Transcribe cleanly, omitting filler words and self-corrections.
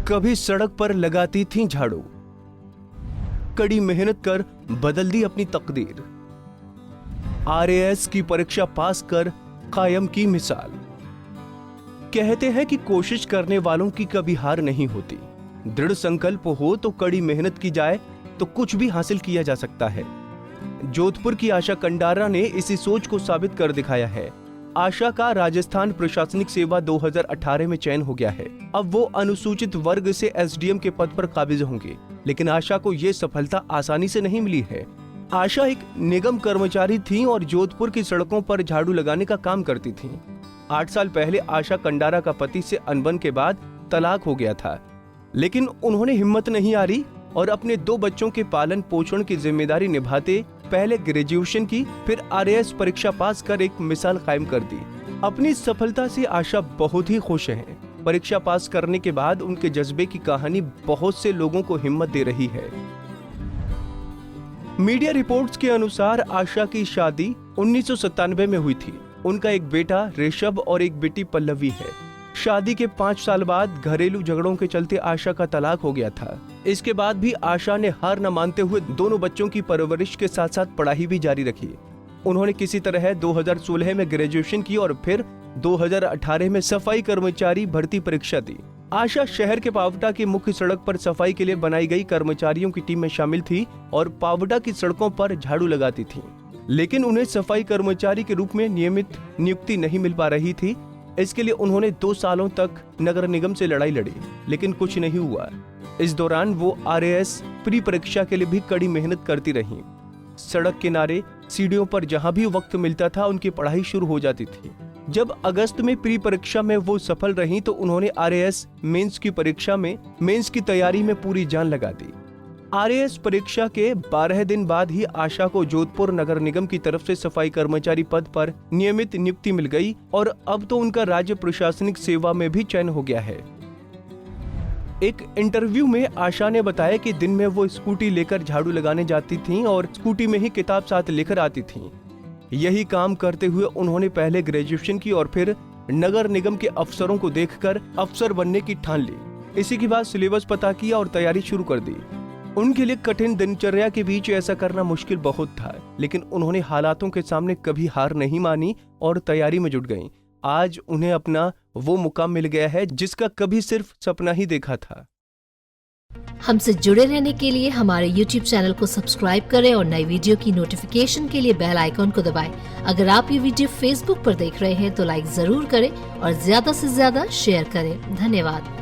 कभी सड़क पर लगाती थीं झाड़ू, कड़ी मेहनत कर बदल दी अपनी तकदीर। आरएएस की परीक्षा पास कर कायम की मिसाल। कहते हैं कि कोशिश करने वालों की कभी हार नहीं होती। दृढ़ संकल्प हो तो कड़ी मेहनत की जाए तो कुछ भी हासिल किया जा सकता है। जोधपुर की आशा कंडारा ने इसी सोच को साबित कर दिखाया है। आशा का राजस्थान प्रशासनिक सेवा 2018 में चयन हो गया है। अब वो अनुसूचित वर्ग से एसडीएम के पद पर काबिज होंगे। लेकिन आशा को ये सफलता आसानी से नहीं मिली है। आशा एक निगम कर्मचारी थीं और जोधपुर की सड़कों पर झाड़ू लगाने का काम करती थीं। 8 साल पहले आशा कंडारा का पति से अनबन के बाद तलाक हो गया था, लेकिन उन्होंने हिम्मत नहीं हारी और अपने 2 बच्चों के पालन पोषण की जिम्मेदारी निभाते पहले ग्रेजुएशन की, फिर आरएएस परीक्षा पास कर एक मिसाल कायम कर दी। अपनी सफलता से आशा बहुत ही खुश हैं। परीक्षा पास करने के बाद उनके जज्बे की कहानी बहुत से लोगों को हिम्मत दे रही है। मीडिया रिपोर्ट्स के अनुसार आशा की शादी 1997 में हुई थी। उनका एक बेटा ऋषभ और एक बेटी पल्लवी है। शादी के 5 साल बाद घरेलू झगड़ों के चलते आशा का तलाक हो गया था। इसके बाद भी आशा ने हार न मानते हुए दोनों बच्चों की परवरिश के साथ साथ पढ़ाई भी जारी रखी। उन्होंने किसी तरह 2016 में ग्रेजुएशन की और फिर 2018 में सफाई कर्मचारी भर्ती परीक्षा दी। आशा शहर के पावटा की मुख्य सड़क पर सफाई के लिए बनाई गई कर्मचारियों की टीम में शामिल थी और पावटा की सड़कों पर झाड़ू लगाती थी। लेकिन उन्हें सफाई कर्मचारी के रूप में नियमित नियुक्ति नहीं मिल पा रही थी। इसके लिए उन्होंने 2 सालों तक नगर निगम से लड़ाई लड़ी, लेकिन कुछ नहीं हुआ। इस दौरान वो आरएएस प्री परीक्षा के लिए भी कड़ी मेहनत करती रहीं। सड़क किनारे सीढ़ियों पर जहां भी वक्त मिलता था उनकी पढ़ाई शुरू हो जाती थी। जब अगस्त में प्री परीक्षा में वो सफल रहीं तो उन्होंने आरएएस मेंस की परीक्षा में मेंस की तैयारी में पूरी जान लगा दी। आरएएस परीक्षा के 12 दिन बाद ही आशा को जोधपुर नगर निगम की तरफ से सफाई कर्मचारी पद पर नियमित नियुक्ति मिल गई और अब तो उनका राज्य प्रशासनिक सेवा में भी चयन हो गया है। एक इंटरव्यू में आशा ने बताया कि दिन में वो स्कूटी लेकर झाड़ू लगाने जाती थीं और स्कूटी में ही किताब साथ लेकर आती थीं। यही काम करते हुए उन्होंने पहले ग्रेजुएशन की और फिर नगर निगम के अफसरों को देखकर अफसर बनने की ठान ली। इसी के बाद सिलेबस पता किया और तैयारी शुरू कर दी। उनके लिए कठिन दिनचर्या के बीच ऐसा करना मुश्किल बहुत था, लेकिन उन्होंने हालातों के सामने कभी हार नहीं मानी और तैयारी में जुट गईं। आज उन्हें अपना वो मुकाम मिल गया है जिसका कभी सिर्फ सपना ही देखा था। हमसे जुड़े रहने के लिए हमारे YouTube चैनल को सब्सक्राइब करें और नई वीडियो की नोटिफिकेशन के लिए बेल आइकॉन को दबाएं। अगर आप ये वीडियो Facebook पर देख रहे हैं तो लाइक जरूर करें और ज्यादा से ज्यादा शेयर करें। धन्यवाद।